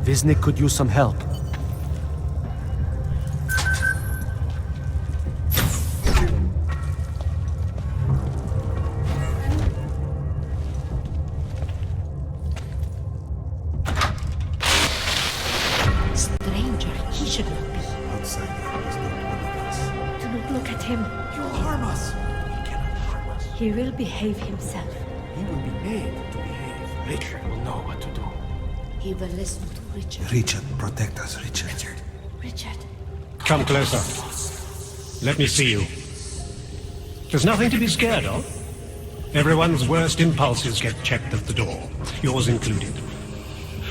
Viznik could use some help. Stranger, he should not be. Outside, he is not one of us. Do not look at him. He will harm us. He cannot harm us. He will behave himself. He will be made to behave. Richard will know what to do. He will listen to Richard. Richard, protect us, Richard. Richard. Come closer. Let me see you. There's nothing to be scared of. Everyone's worst impulses get checked at the door, yours included.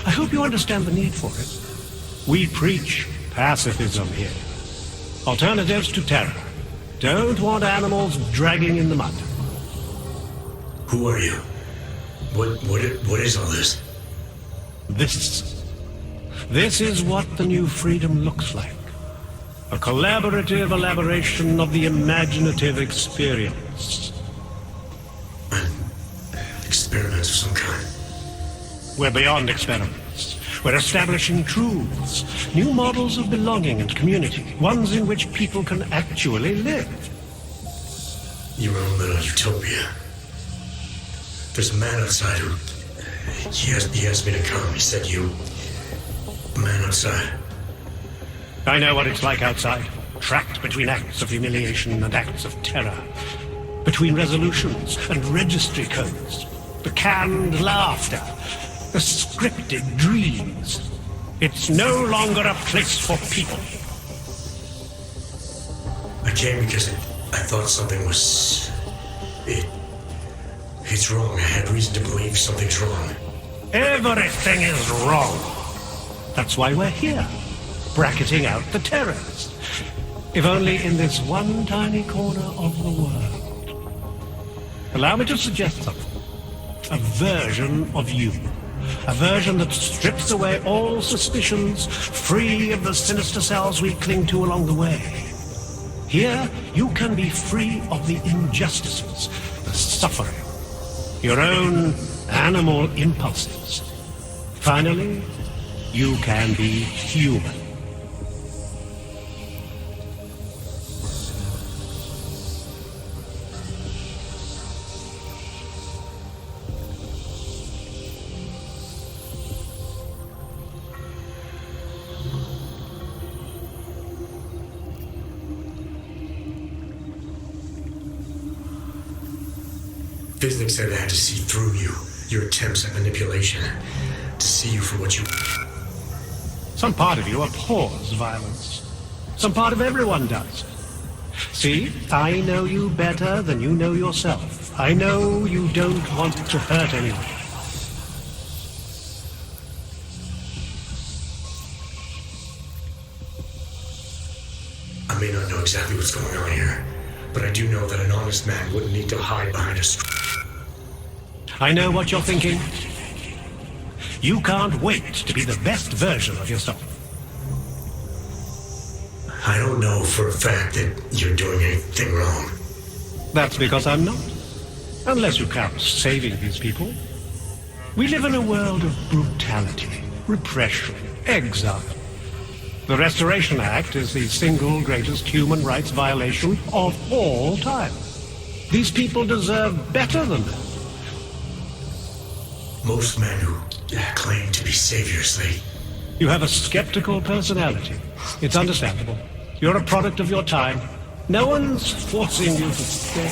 I hope you understand the need for it. We preach pacifism here. Alternatives to terror. Don't want animals dragging in the mud. Who are you? What is all this? This is what the new freedom looks like. A collaborative elaboration of the imaginative experience. Experiments of some kind. We're beyond experiments. We're establishing truths, new models of belonging and community, ones in which people can actually live. Your own little utopia. There's a man outside who... He asked me to come. He said you... A man outside. I know what it's like outside. Trapped between acts of humiliation and acts of terror. Between resolutions and registry codes. The canned laughter. The scripted dreams. It's no longer a place for people. I came because I thought something was... It's wrong. I had reason to believe something's wrong. Everything is wrong. That's why we're here. Bracketing out the terrors. If only in this one tiny corner of the world. Allow me to suggest something. A version of you. A version that strips away all suspicions, free of the sinister cells we cling to along the way. Here, you can be free of the injustices, the suffering, your own animal impulses. Finally, you can be human. Viznik said I had to see through you, your attempts at manipulation, to see you for what you... Some part of you abhors violence. Some part of everyone does. See, I know you better than you know yourself. I know you don't want to hurt anyone. I may not know exactly what's going on here, but I do know that an honest man wouldn't need to hide behind a screen. I know what you're thinking. You can't wait to be the best version of yourself. I don't know for a fact that you're doing anything wrong. That's because I'm not. Unless you count saving these people. We live in a world of brutality, repression, exile. The Restoration Act is the single greatest human rights violation of all time. These people deserve better than that. Most men who claim to be saviors, You have a skeptical personality. It's understandable. You're a product of your time. No one's forcing you to stay.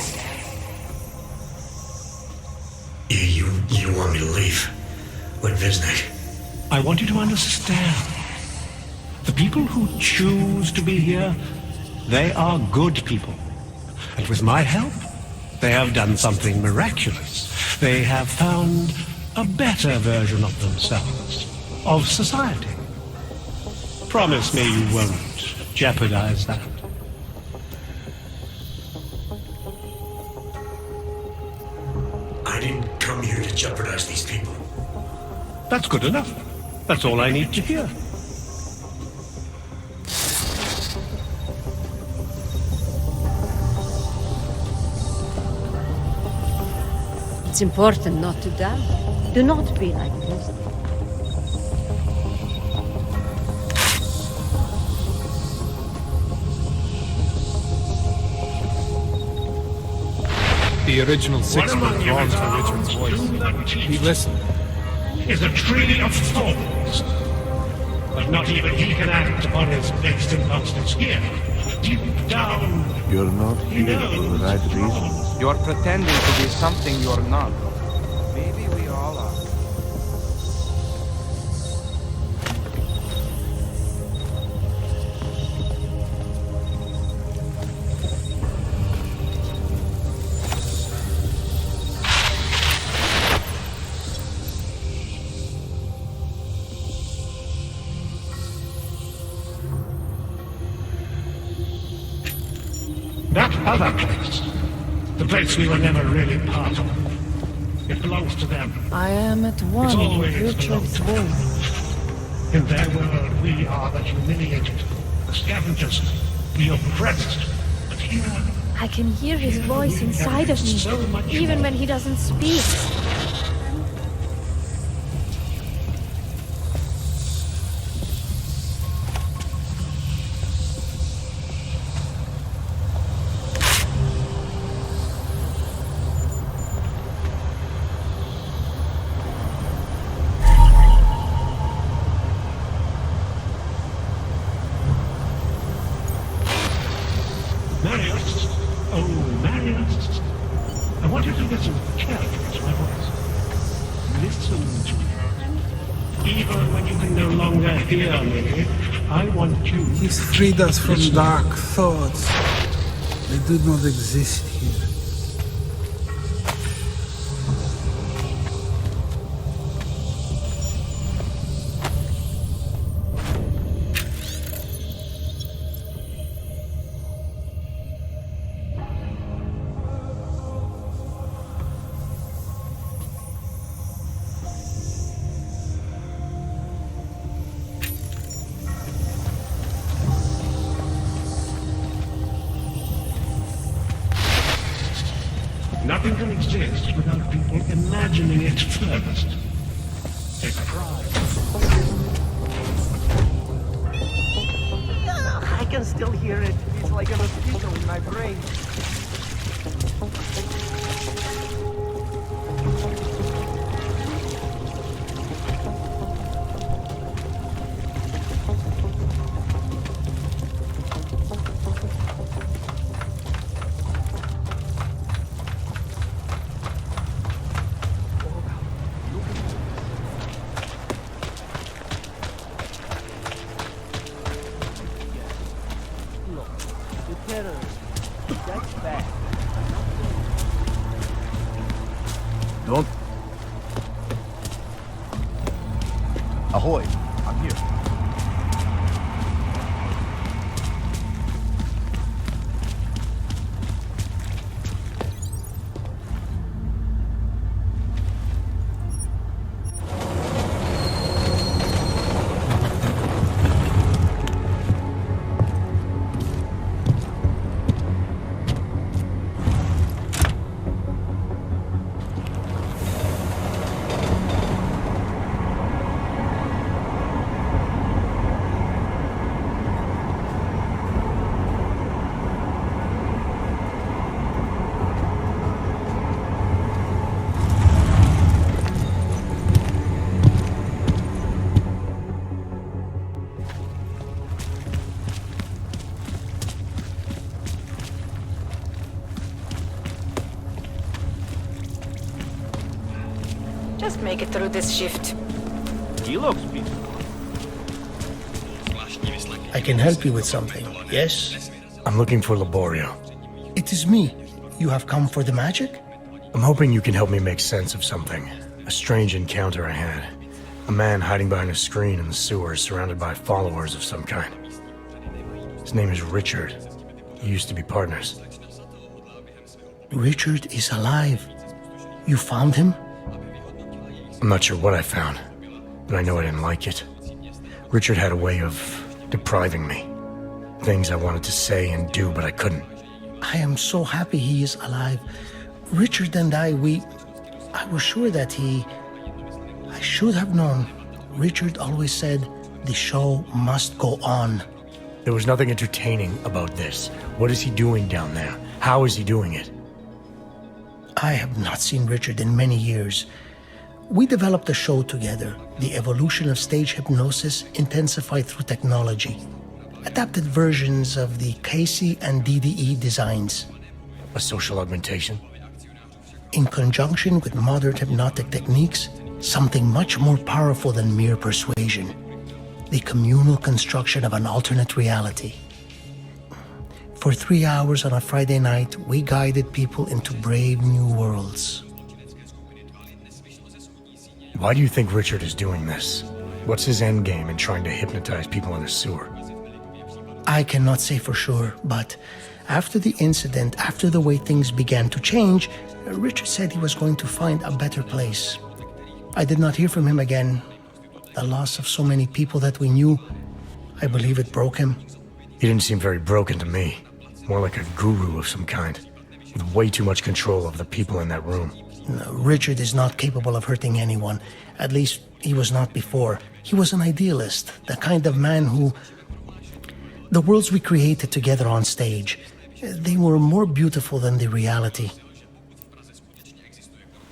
You want me to leave? Like Viznik? I want you to understand. The people who choose to be here, they are good people. And with my help, they have done something miraculous. They have found a better version of themselves, of society. Promise me you won't jeopardize that. I didn't come here to jeopardize these people. That's good enough. That's all I need to hear. It's important not to die. Do not be like this. The original six One were among you drawn is to armed Richard's voice. to the He teeth. listened. Is a tree of thorns. But not even he can act upon his base impulses here. Deep down, You're not he here for the knows right it's wrong. reasons. You're pretending to be something you're not. Maybe we all are. That other place, the place we were never really part of, it belongs to them. I am at It's one with always Richard's belonged to voice. them. In their world, we are the humiliated, the scavengers, the oppressed. But here, I can hear his voice inside of So much me, even more. when he doesn't speak. Marius, oh Marius, I want you to listen carefully to my voice. Listen to me. Even when you can no longer hear me, I want you. He's freed us from Listen. dark thoughts. They do not exist here. Nothing can exist without people imagining it first. Take pride. I can still hear it. It's like a mosquito in my brain. Don't. Ahoy, I'm here. Just make it through this shift. He looks peaceful. I can help you with something, yes? I'm looking for Laborio. It is me. You have come for the magic? I'm hoping you can help me make sense of something. A strange encounter I had. A man hiding behind a screen in the sewers, surrounded by followers of some kind. His name is Richard. He used to be partners. Richard is alive. You found him? I'm not sure what I found, but I know I didn't like it. Richard had a way of depriving me. Things I wanted to say and do, but I couldn't. I am so happy he is alive. Richard and I was sure that I should have known. Richard always said, the show must go on. There was nothing entertaining about this. What is he doing down there? How is he doing it? I have not seen Richard in many years. We developed a show together, The Evolution of Stage Hypnosis Intensified Through Technology. Adapted versions of the Casey and DDE designs. A social augmentation? In conjunction with modern hypnotic techniques, something much more powerful than mere persuasion. The communal construction of an alternate reality. For 3 hours on a Friday night, we guided people into brave new worlds. Why do you think Richard is doing this? What's his end game in trying to hypnotize people in a sewer? I cannot say for sure, but after the incident, after the way things began to change, Richard said he was going to find a better place. I did not hear from him again. The loss of so many people that we knew, I believe it broke him. He didn't seem very broken to me. More like a guru of some kind, with way too much control of the people in that room. No, Richard is not capable of hurting anyone. At least, he was not before. He was an idealist, the kind of man who... The worlds we created together on stage, they were more beautiful than the reality.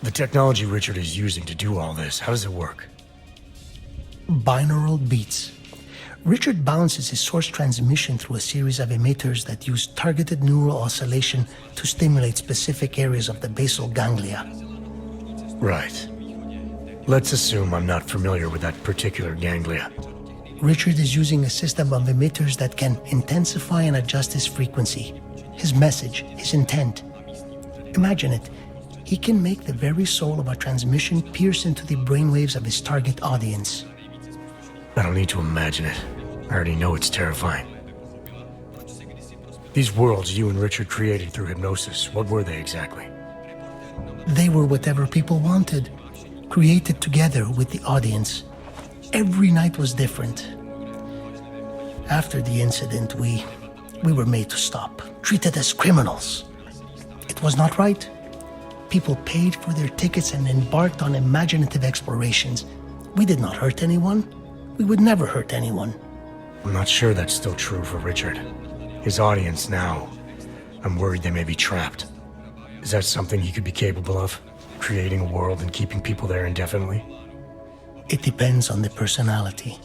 The technology Richard is using to do all this, how does it work? Binaural beats. Richard bounces his source transmission through a series of emitters that use targeted neural oscillation to stimulate specific areas of the basal ganglia. Right. Let's assume I'm not familiar with that particular ganglia. Richard is using a system of emitters that can intensify and adjust his frequency, his message, his intent. Imagine it. He can make the very soul of a transmission pierce into the brainwaves of his target audience. I don't need to imagine it. I already know it's terrifying. These worlds you and Richard created through hypnosis, what were they exactly? They were whatever people wanted, created together with the audience. Every night was different. After the incident, we were made to stop, treated as criminals. It was not right. People paid for their tickets and embarked on imaginative explorations. We did not hurt anyone. We would never hurt anyone. I'm not sure that's still true for Richard. His audience now, I'm worried they may be trapped. Is that something he could be capable of? Creating a world and keeping people there indefinitely? It depends on the personality.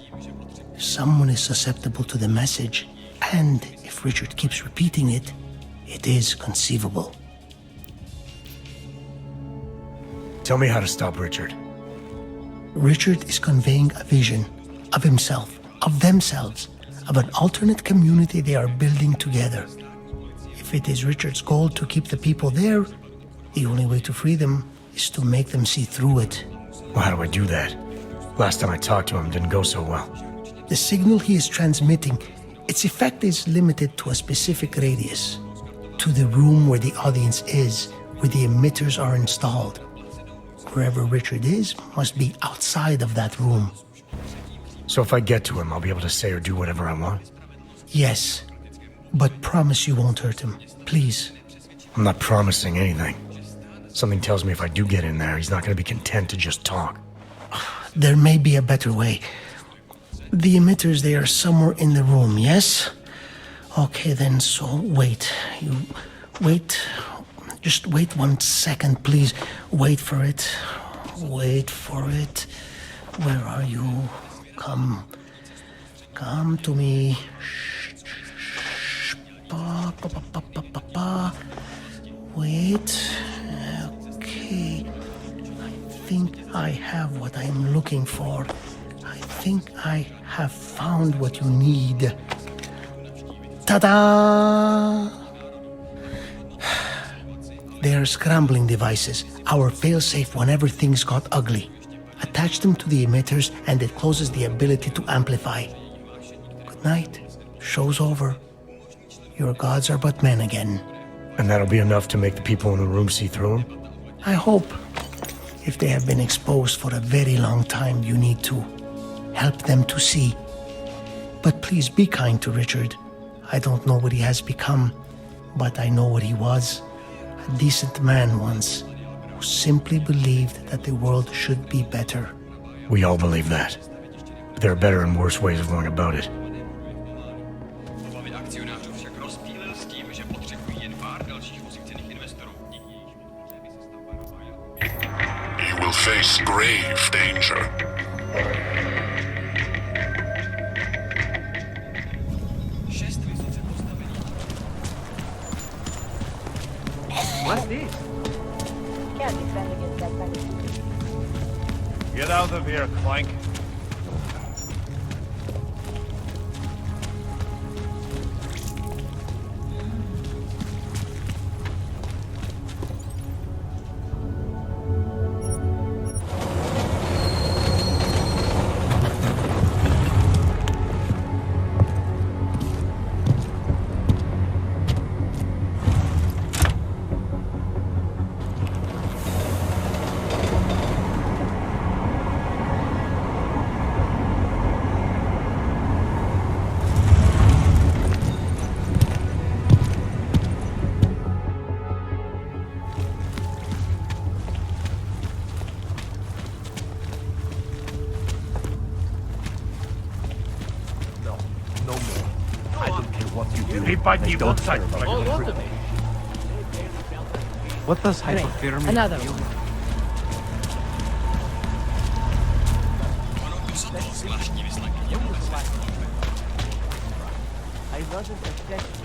If someone is susceptible to the message, and if Richard keeps repeating it, it is conceivable. Tell me how to stop Richard. Richard is conveying a vision of himself, of themselves, of an alternate community they are building together. If it is Richard's goal to keep the people there, the only way to free them is to make them see through it. Well, how do I do that? Last time I talked to him didn't go so well. The signal he is transmitting, its effect is limited to a specific radius, to the room where the audience is, where the emitters are installed. Wherever Richard is must be outside of that room. So if I get to him, I'll be able to say or do whatever I want? Yes, but promise you won't hurt him, please. I'm not promising anything. Something tells me if I do get in there, he's not going to be content to just talk. There may be a better way. The emitters, they are somewhere in the room, yes? Okay, then, so wait. You wait. Just wait 1 second, please. Wait for it. Wait for it. Where are you? Come to me. Shh, shh, shh. Pa. Wait. Okay. I think I have what I'm looking for. I think I have found what you need. Ta-da! They are scrambling devices, our failsafe whenever things got ugly. Attach them to the emitters and it closes the ability to amplify. Good night. Show's over. Your gods are but men again. And that'll be enough to make the people in the room see through him? I hope. If they have been exposed for a very long time, you need to help them to see. But please be kind to Richard. I don't know what he has become, but I know what he was. A decent man once, who simply believed that the world should be better. We all believe that. But there are better and worse ways of going about it. face grave danger. What's this? Get out of here, Clank. What does hypothermia Another feel one. like? I wasn't expecting.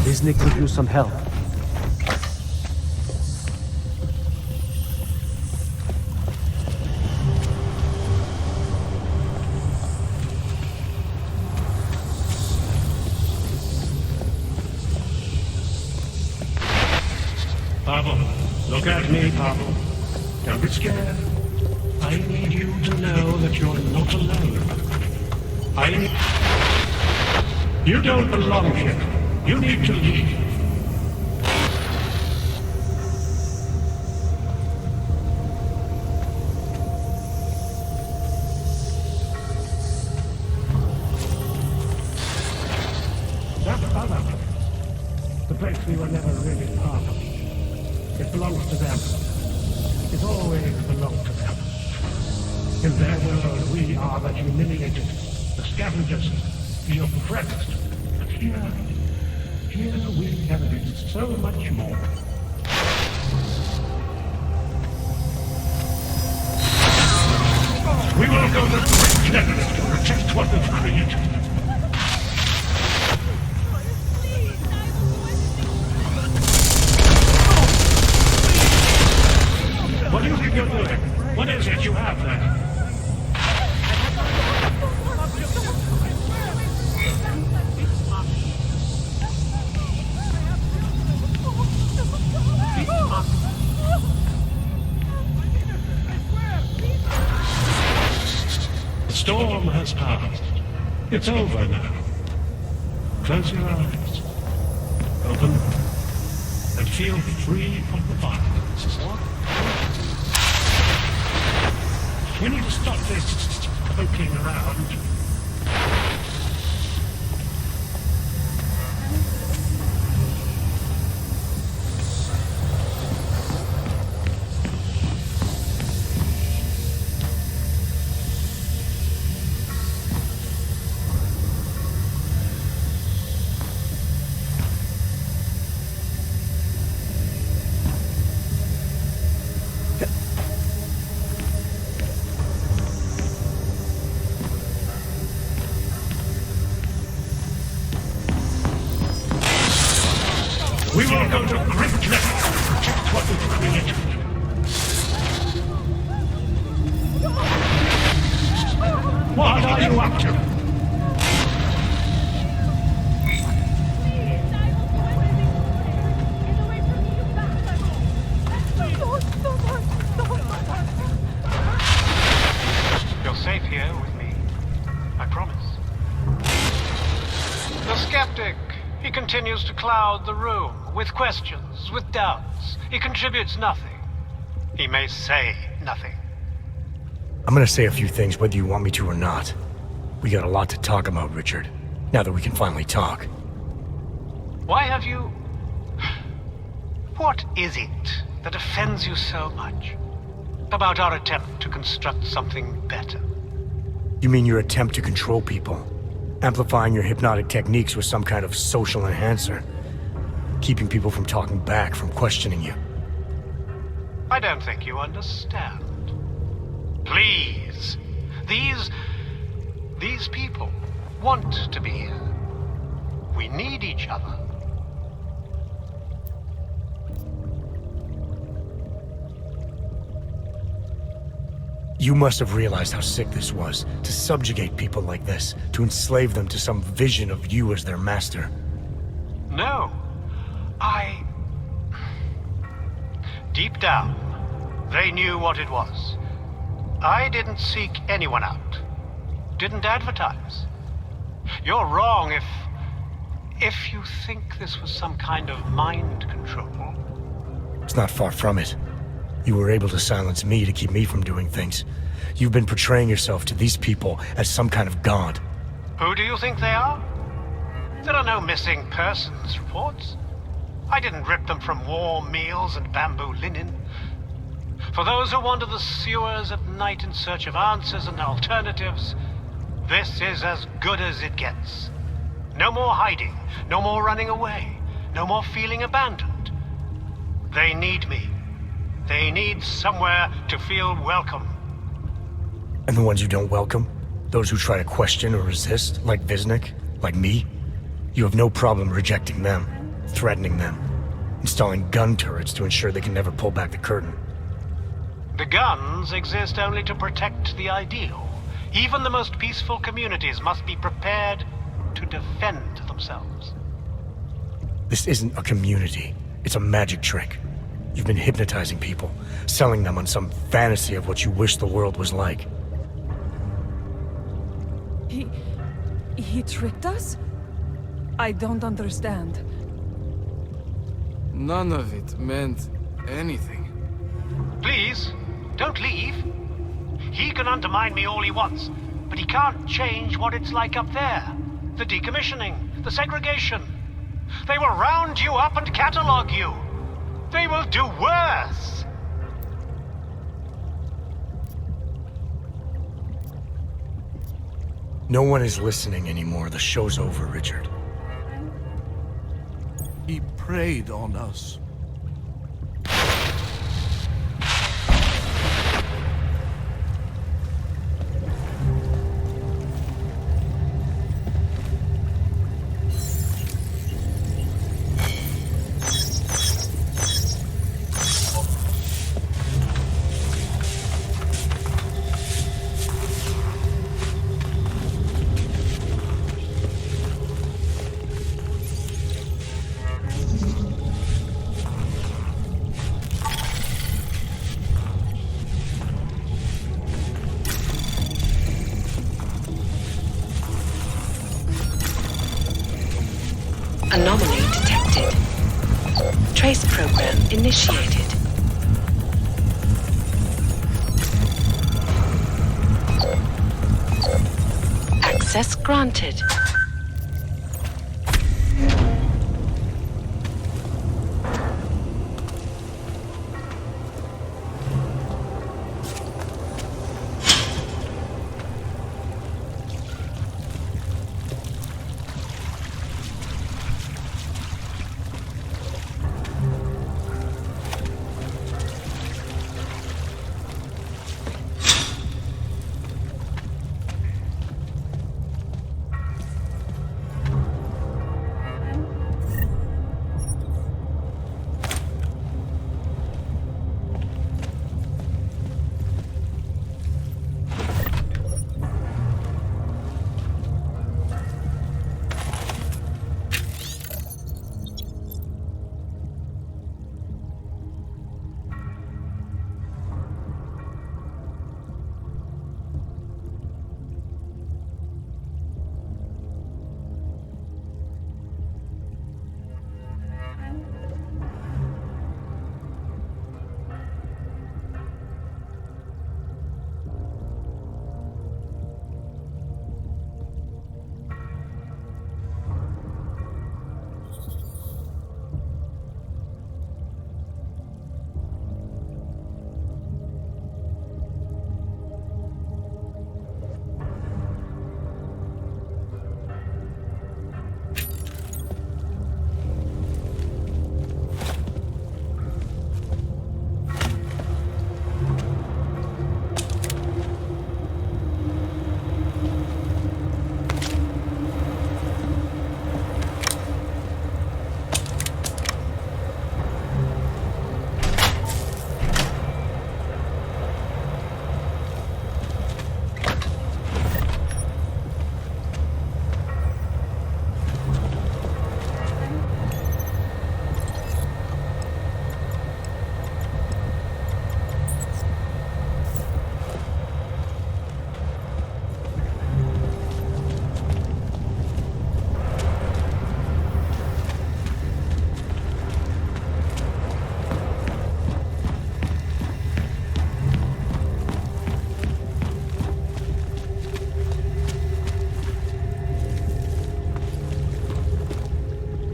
Disney could use some help. Pavel, look at me, Pavel. Don't be scared. I need you to know that you're not alone. You don't belong here. You need to leave. That other, the place we were never really part of, it belongs to them. It always belonged to them. In their world, we are the humiliated, the scavengers, the oppressed. But here we can be so much more. We will go to great lengths to protect what we've created. What do you think you're doing? What is it you have there? The storm has passed. It's over now. Close your eyes. Open them. And feel free of the violence. We need to stop this poking around. We will go to great lengths to protect what we've created. What are you up to? You're safe here with me. I promise. The skeptic. He continues to cloud the room with questions, with doubts. He contributes nothing. He may say nothing. I'm gonna say a few things whether you want me to or not. We got a lot to talk about, Richard. Now that we can finally talk. Why have you... What is it that offends you so much about our attempt to construct something better? You mean your attempt to control people? Amplifying your hypnotic techniques with some kind of social enhancer? Keeping people from talking back, from questioning you? I don't think you understand. Please. These people want to be here. We need each other. You must have realized how sick this was, to subjugate people like this, to enslave them to some vision of you as their master. No. Deep down, they knew what it was. I didn't seek anyone out. Didn't advertise. You're wrong if you think this was some kind of mind control. It's not far from it. You were able to silence me to keep me from doing things. You've been portraying yourself to these people as some kind of god. Who do you think they are? There are no missing persons reports. I didn't rip them from warm meals and bamboo linen. For those who wander the sewers at night in search of answers and alternatives, this is as good as it gets. No more hiding, no more running away, no more feeling abandoned. They need me. They need somewhere to feel welcome. And the ones you don't welcome? Those who try to question or resist, like Visnik, like me? You have no problem rejecting them, threatening them, installing gun turrets to ensure they can never pull back the curtain. The guns exist only to protect the ideal. Even the most peaceful communities must be prepared to defend themselves. This isn't a community. It's a magic trick. You've been hypnotizing people, selling them on some fantasy of what you wish the world was like. He tricked us? I don't understand. None of it meant anything. Please, don't leave. He can undermine me all he wants, but he can't change what it's like up there. The decommissioning, the segregation. They will round you up and catalog you. They will do worse. No one is listening anymore. The show's over, Richard. He preyed on us. Anomaly detected. Trace program initiated. Access granted.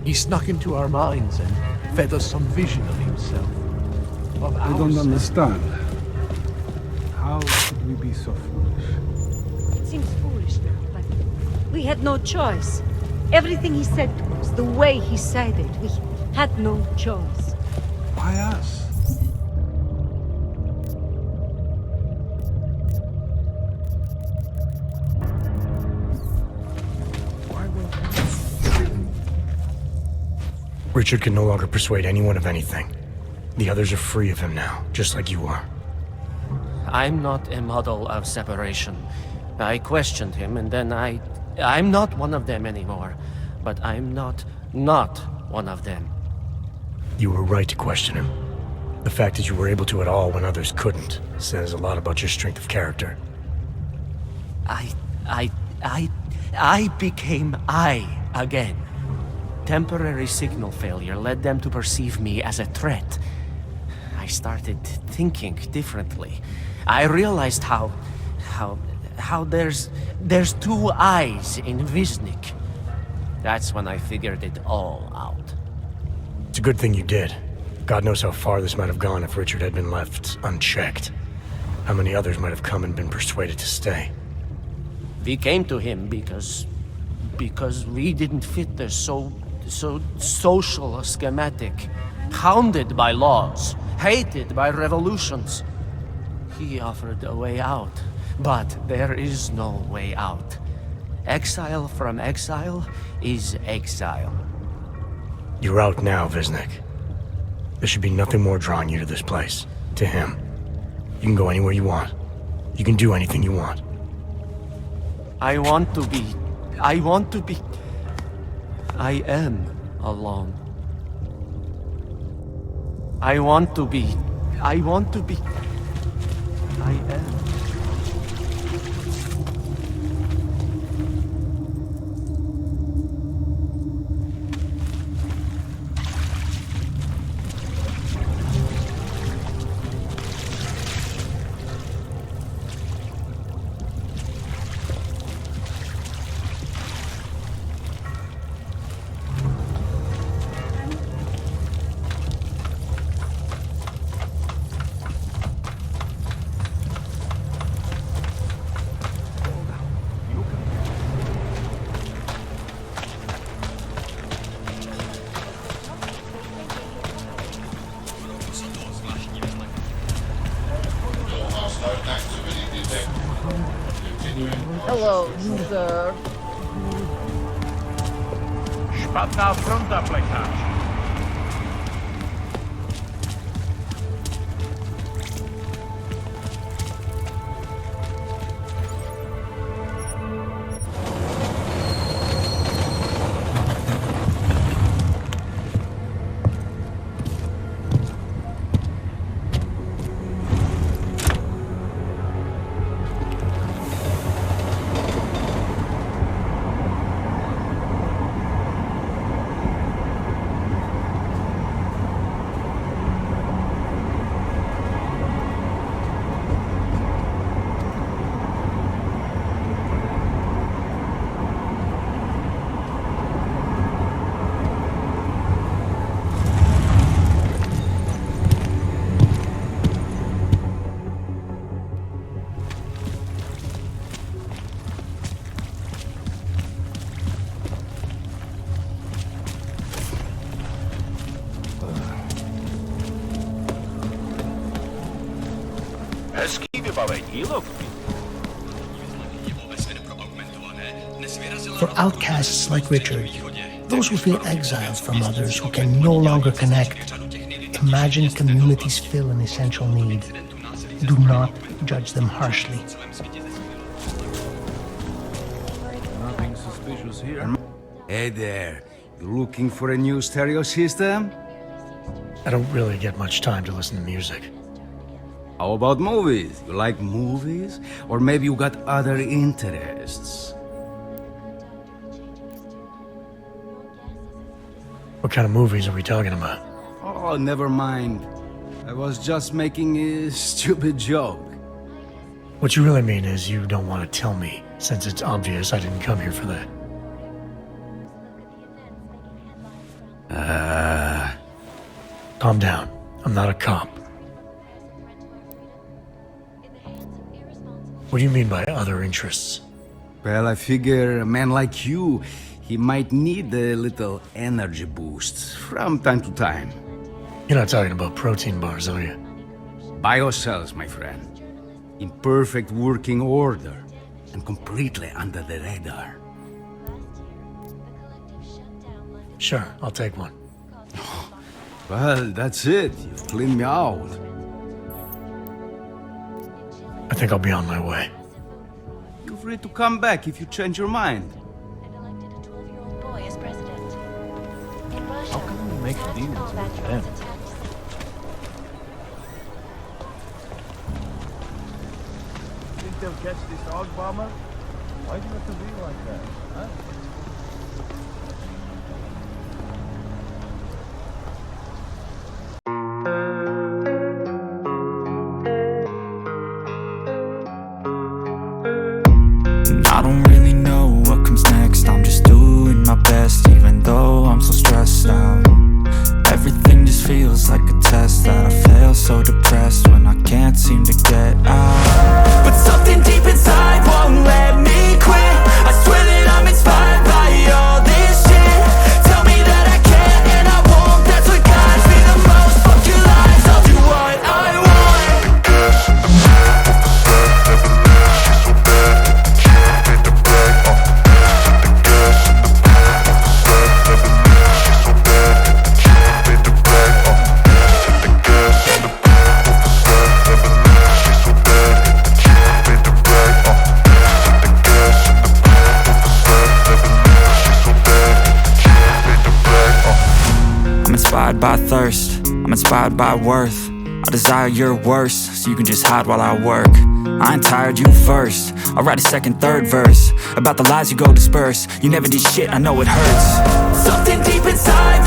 He snuck into our minds and fed us some vision of himself. Of I don't ourselves. understand. How could we be so foolish? It seems foolish now, but we had no choice. Everything he said to us, the way he said it, we had no choice. Why us? Richard can no longer persuade anyone of anything. The others are free of him now, just like you are. I'm not a model of separation. I questioned him, and then I'm not one of them anymore. But I'm not one of them. You were right to question him. The fact that you were able to at all when others couldn't says a lot about your strength of character. I became I again. Temporary signal failure led them to perceive me as a threat. I started thinking differently. I realized how there's two eyes in Viznik. That's when I figured it all out. It's a good thing you did. God knows how far this might have gone if Richard had been left unchecked. How many others might have come and been persuaded to stay. We came to him because we didn't fit the so social schematic, hounded by laws, hated by revolutions. He offered a way out, but there is no way out. Exile from exile is exile. You're out now, Viznik. There should be nothing more drawing you to this place, to him. You can go anywhere you want. You can do anything you want. I am alone. I am. Hello, sir. Szpadna fronta plekarz. For outcasts like Richard, those who feel exiled from others who can no longer connect, imagined communities fill an essential need. Do not judge them harshly. Nothing suspicious here. Hey there, you looking for a new stereo system? I don't really get much time to listen to music. How about movies? You like movies? Or maybe you got other interests? What kind of movies are we talking about? Oh, never mind. I was just making a stupid joke. What you really mean is you don't want to tell me, since it's obvious I didn't come here for that. Calm down. I'm not a cop. What do you mean by other interests? Well, I figure a man like you, he might need a little energy boost from time to time. You're not talking about protein bars, are you? Biocells, my friend. In perfect working order and completely under the radar. Sure, I'll take one. Well, that's it. You've cleaned me out. I think I'll be on my way. Feel free to come back if you change your mind. How can we make deals with them? Think they'll catch this dog bomber? Why do you have to be like that? Huh? I don't really know what comes next. I'm just doing my best, even though I'm so stressed out. Everything just feels like a test that I fail, so depressed when I can't seem to get out. But something deep inside won't let me quit. I swear that I'm inspired by all this shit. Tell me that I can't and I won't. That's what guides me the most. Fuck your lies, I'll do what I want. Inspired by thirst, I'm inspired by worth. I desire your worst, so you can just hide while I work. I ain't tired, you first. I'll write a second, third verse about the lies you go disperse. You never did shit, I know it hurts. Something deep inside